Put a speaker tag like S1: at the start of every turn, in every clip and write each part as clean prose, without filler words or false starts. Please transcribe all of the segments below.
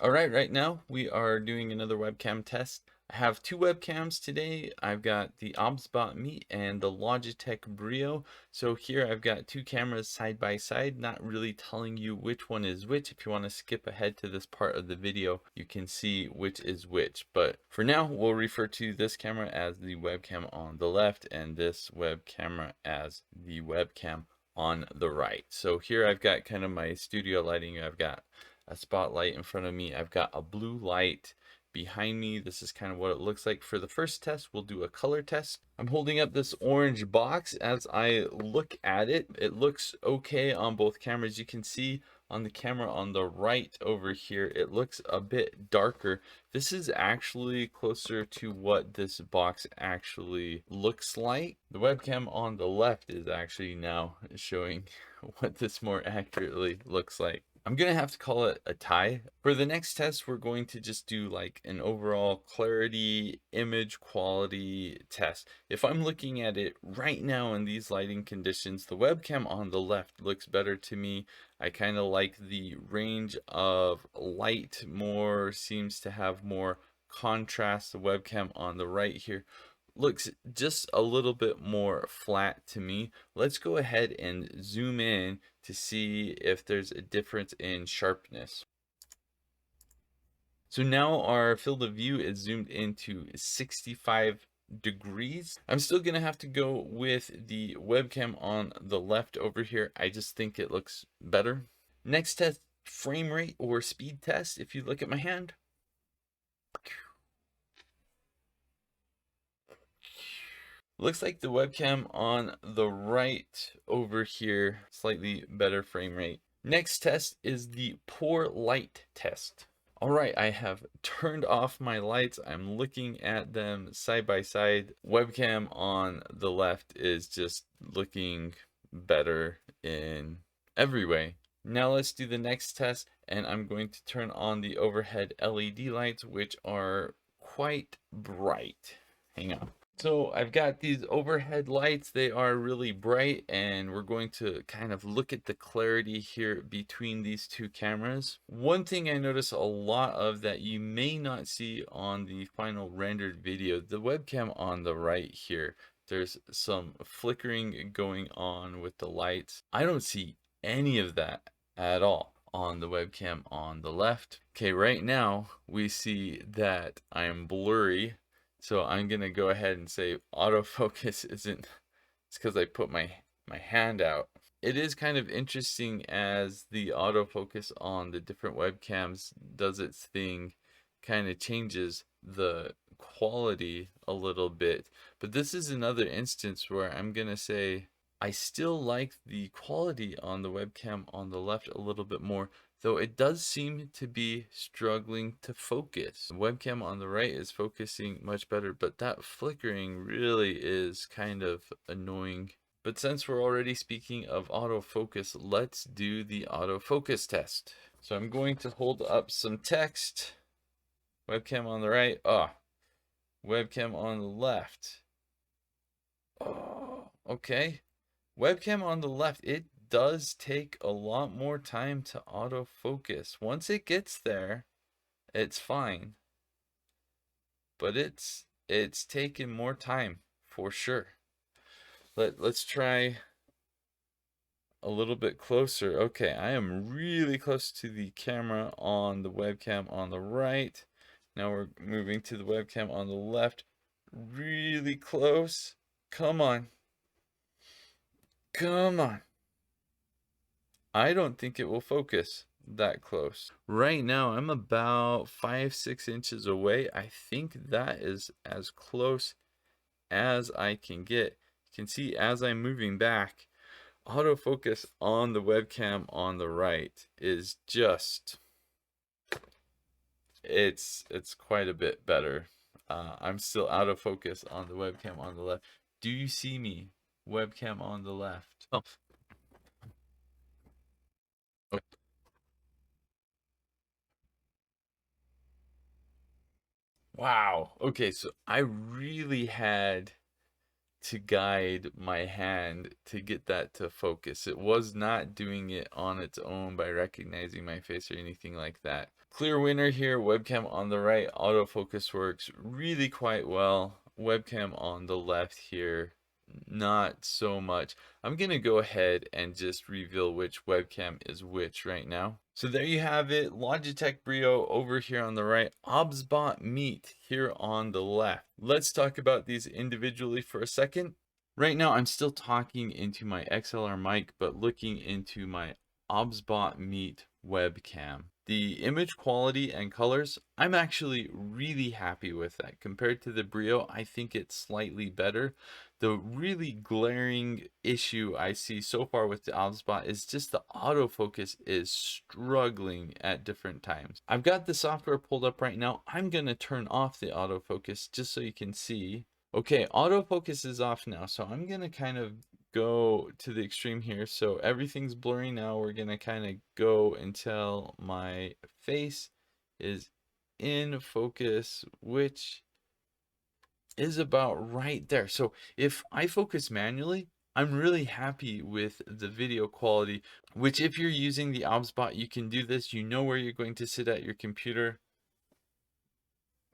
S1: All right, right now we are doing another webcam test. I have two webcams today. I've got the Obsbot Meet and the Logitech Brio. So here I've got two cameras side by side, not really telling you which one is which. If you want to skip ahead to this part of the video, you can see which is which. But for now, we'll refer to this camera as the webcam on the left and this web camera as the webcam on the right. So here I've got kind of my studio lighting. I've got a spotlight in front of me. I've got a blue light behind me. This is kind of what it looks like. For the first test, we'll do a color test. I'm holding up this orange box. As I look at it, it looks okay on both cameras. You can see on the camera on the right over here, it looks a bit darker. This is actually closer to what this box actually looks like. The webcam on the left is actually now showing what this more accurately looks like. I'm gonna have to call it a tie. For the next test, we're going to just do like an overall clarity, image quality test. If I'm looking at it right now in these lighting conditions, the webcam on the left looks better to me. I kind of like the range of light more, seems to have more contrast. The webcam on the right here looks just a little bit more flat to me. Let's go ahead and zoom in to see if there's a difference in sharpness. So now our field of view is zoomed into 65 degrees. I'm still gonna have to go with the webcam on the left over here. I just think it looks better. Next test, frame rate or speed test. If you look at my hand, looks like the webcam on the right over here, slightly better frame rate. Next test is the poor light test. All right, I have turned off my lights. I'm looking at them side by side. Webcam on the left is just looking better in every way. Now let's do the next test, and I'm going to turn on the overhead LED lights, which are quite bright. Hang on. So I've got these overhead lights. They are really bright, and we're going to kind of look at the clarity here between these two cameras. One thing I notice a lot of that you may not see on the final rendered video, the webcam on the right here, there's some flickering going on with the lights. I don't see any of that at all on the webcam on the left. Okay, right now we see that I'm blurry. So I'm gonna go ahead and say autofocus isn't, it's because I put my hand out. It is kind of interesting as the autofocus on the different webcams does its thing, kind of changes the quality a little bit. But this is another instance where I'm gonna say I still like the quality on the webcam on the left a little bit more, though it does seem to be struggling to focus. The webcam on the right is focusing much better, but that flickering really is kind of annoying. But since we're already speaking of autofocus, let's do the autofocus test. So I'm going to hold up some text. Webcam on the right. Webcam on the left. Oh, okay. Webcam on the left, it does take a lot more time to autofocus. Once it gets there, it's fine. But it's taken more time for sure. Let's try a little bit closer. Okay, I am really close to the camera on the webcam on the right. Now we're moving to the webcam on the left. Really close. Come on. Come on. I don't think it will focus that close. Right now, I'm about 5-6 inches away. I think that is as close as I can get. You can see as I'm moving back, autofocus on the webcam on the right is just, it's quite a bit better. I'm still out of focus on the webcam on the left. Do you see me? Webcam on the left. Oh. Wow. Okay, so I really had to guide my hand to get that to focus. It was not doing it on its own by recognizing my face or anything like that. Clear winner here. Webcam on the right. Autofocus works really quite well. Webcam on the left here, not so much. I'm going to go ahead and just reveal which webcam is which right now. So there you have it. Logitech Brio over here on the right. Obsbot Meet here on the left. Let's talk about these individually for a second. Right now, I'm still talking into my XLR mic, but looking into my Obsbot Meet webcam. The image quality and colors, I'm actually really happy with that. Compared to the Brio, I think it's slightly better. The really glaring issue I see so far with the Obsbot is just the autofocus is struggling at different times. I've got the software pulled up right now. I'm going to turn off the autofocus just so you can see. Okay, autofocus is off now, so I'm going to kind of go to the extreme here. So everything's blurry now. We're going to kind of go until my face is in focus, which is about right there. So if I focus manually, I'm really happy with the video quality, which if you're using the Obsbot, you can do this. You know where you're going to sit at your computer.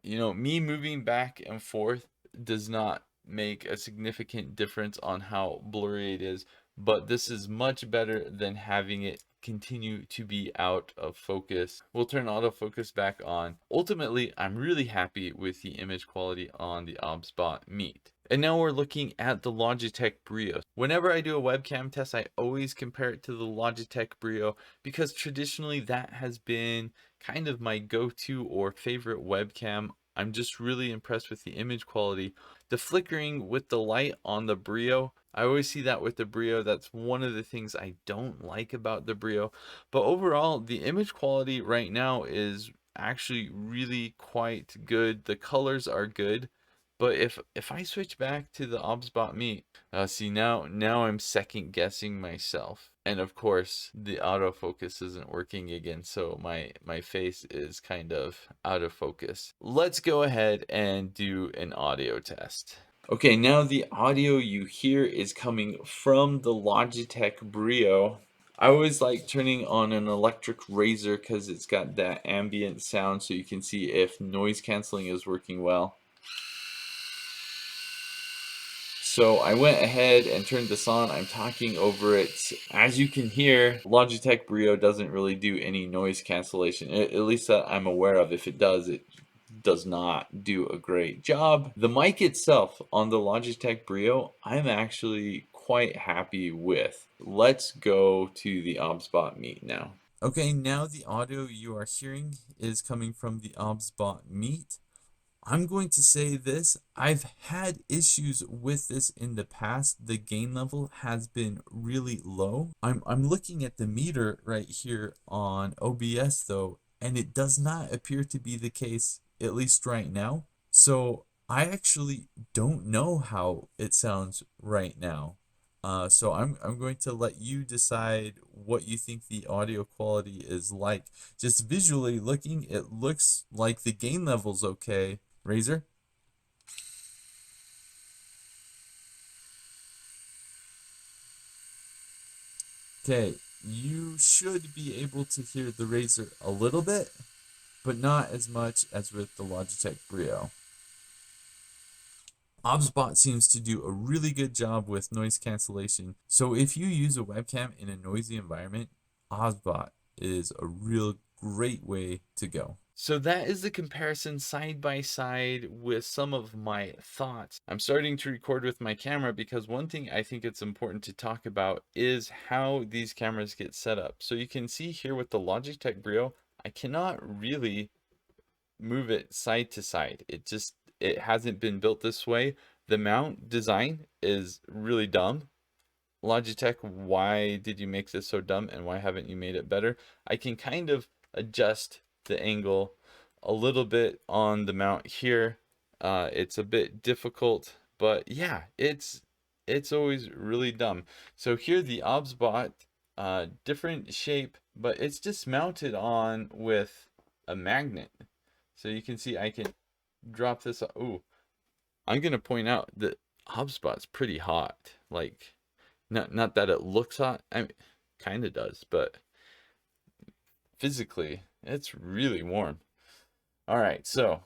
S1: You know, me moving back and forth does not make a significant difference on how blurry it is, but this is much better than having it continue to be out of focus. We'll turn autofocus back on. Ultimately, I'm really happy with the image quality on the Obsbot Meet. And now we're looking at the Logitech Brio. Whenever I do a webcam test, I always compare it to the Logitech Brio because traditionally that has been kind of my go-to or favorite webcam. I'm just really impressed with the image quality. The flickering with the light on the Brio, I always see that with the Brio. That's one of the things I don't like about the Brio. But overall, the image quality right now is actually really quite good. The colors are good. But if I switch back to the Obsbot Meet, see now I'm second guessing myself. And of course, the autofocus isn't working again, so my face is kind of out of focus. Let's go ahead and do an audio test. Okay, now the audio you hear is coming from the Logitech Brio. I always like turning on an electric razor because it's got that ambient sound so you can see if noise canceling is working well. So I went ahead and turned this on. I'm talking over it. As you can hear, Logitech Brio doesn't really do any noise cancellation, at least that I'm aware of. If it does not do a great job. The mic itself on the Logitech Brio, I'm actually quite happy with. Let's go to the Obsbot Meet now. Okay, now the audio you are hearing is coming from the Obsbot Meet. I'm going to say this, I've had issues with this in the past. The gain level has been really low. I'm looking at the meter right here on OBS though, and it does not appear to be the case, at least right now. So I actually don't know how it sounds right now. So I'm going to let you decide what you think the audio quality is like. Just visually looking, it looks like the gain level's okay. Razor? Okay, you should be able to hear the Razor a little bit, but not as much as with the Logitech Brio. Obsbot seems to do a really good job with noise cancellation, so if you use a webcam in a noisy environment, Obsbot is a real great way to go. So that is the comparison side by side with some of my thoughts. I'm starting to record with my camera because one thing I think it's important to talk about is how these cameras get set up. So you can see here with the Logitech Brio, I cannot really move it side to side. It hasn't been built this way. The mount design is really dumb. Logitech, why did you make this so dumb and why haven't you made it better? I can kind of adjust the angle a little bit on the mount here. It's a bit difficult, but yeah, it's always really dumb. So here the Obsbot, different shape, but it's just mounted on with a magnet. So you can see I can drop this. Ooh, I'm gonna point out that Obsbot's pretty hot. Like, not that it looks hot. I mean, kind of does, but physically It's really warm. All right, so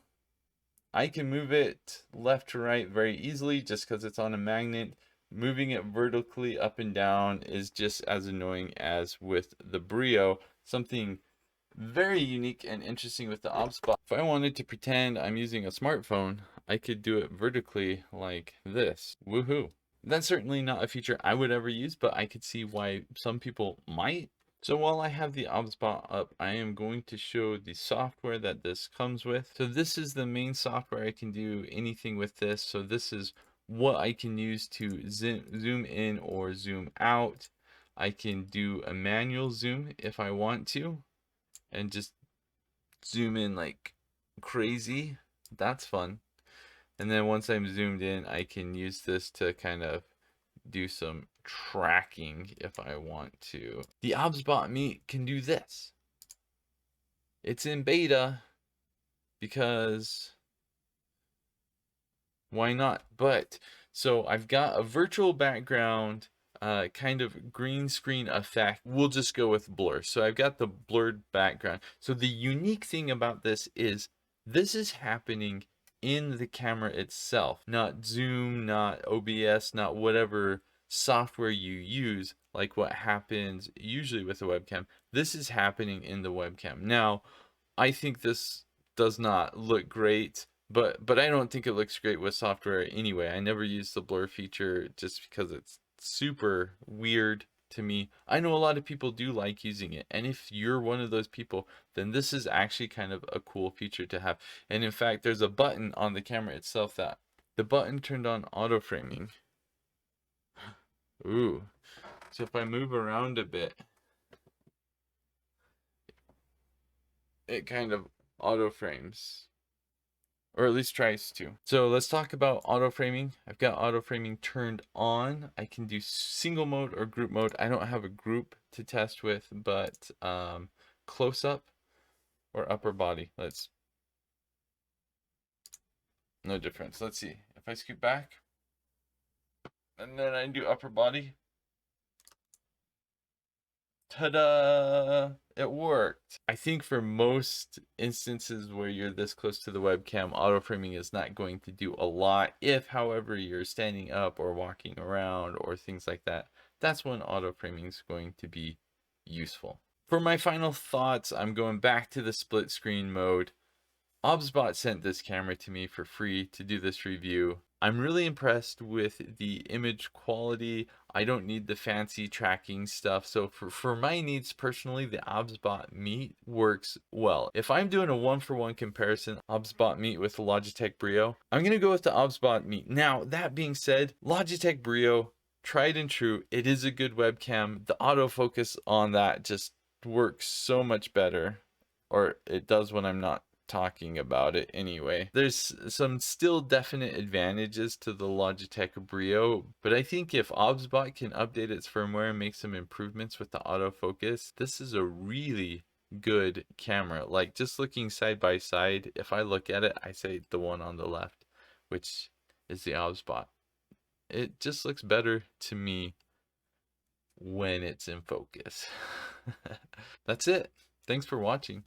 S1: I can move it left to right very easily just because it's on a magnet. Moving it vertically up and down is just as annoying as with the Brio. Something very unique and interesting with the Obsbot. If I wanted to pretend I'm using a smartphone, I could do it vertically like this. Woohoo. That's certainly not a feature I would ever use, but I could see why some people might. So while I have the Obsbot up, I am going to show the software that this comes with. So this is the main software. I can do anything with this. So this is what I can use to zoom in or zoom out. I can do a manual zoom if I want to, and just zoom in like crazy. That's fun. And then once I'm zoomed in, I can use this to kind of do some tracking if I want to. The Obsbot Meet can do this. It's in beta because why not? But so I've got a virtual background, kind of green screen effect. We'll just go with blur. So I've got the blurred background. So the unique thing about this is happening in the camera itself, not Zoom, not OBS, not whatever software you use, like what happens usually with a webcam. This is happening in the webcam. Now, I think this does not look great, but I don't think it looks great with software anyway. I never use the blur feature just because it's super weird to me. I know a lot of people do like using it, and if you're one of those people, then this is actually kind of a cool feature to have. And in fact, there's a button on the camera itself that the button turned on auto framing. Ooh. So if I move around a bit, it kind of auto frames, or at least tries to. So let's talk about auto framing. I've got auto framing turned on. I can do single mode or group mode. I don't have a group to test with, but close up or upper body. No difference. Let's see. If I scoot back and then I do upper body, ta-da! It worked. I think for most instances where you're this close to the webcam, auto framing is not going to do a lot. If, however, you're standing up or walking around or things like that, that's when auto framing is going to be useful. For my final thoughts, I'm going back to the split screen mode. Obsbot sent this camera to me for free to do this review. I'm really impressed with the image quality. I don't need the fancy tracking stuff. So for my needs personally, the Obsbot Meet works well. If I'm doing a one-for-one comparison, Obsbot Meet with the Logitech Brio, I'm going to go with the Obsbot Meet. Now, that being said, Logitech Brio, tried and true, it is a good webcam. The autofocus on that just works so much better, or it does when I'm not talking about it anyway. There's some still definite advantages to the Logitech Brio, but I think if Obsbot can update its firmware and make some improvements with the autofocus, this is a really good camera. Like, just looking side by side, if I look at it, I say the one on the left, which is the Obsbot. It just looks better to me when it's in focus. That's it. Thanks for watching.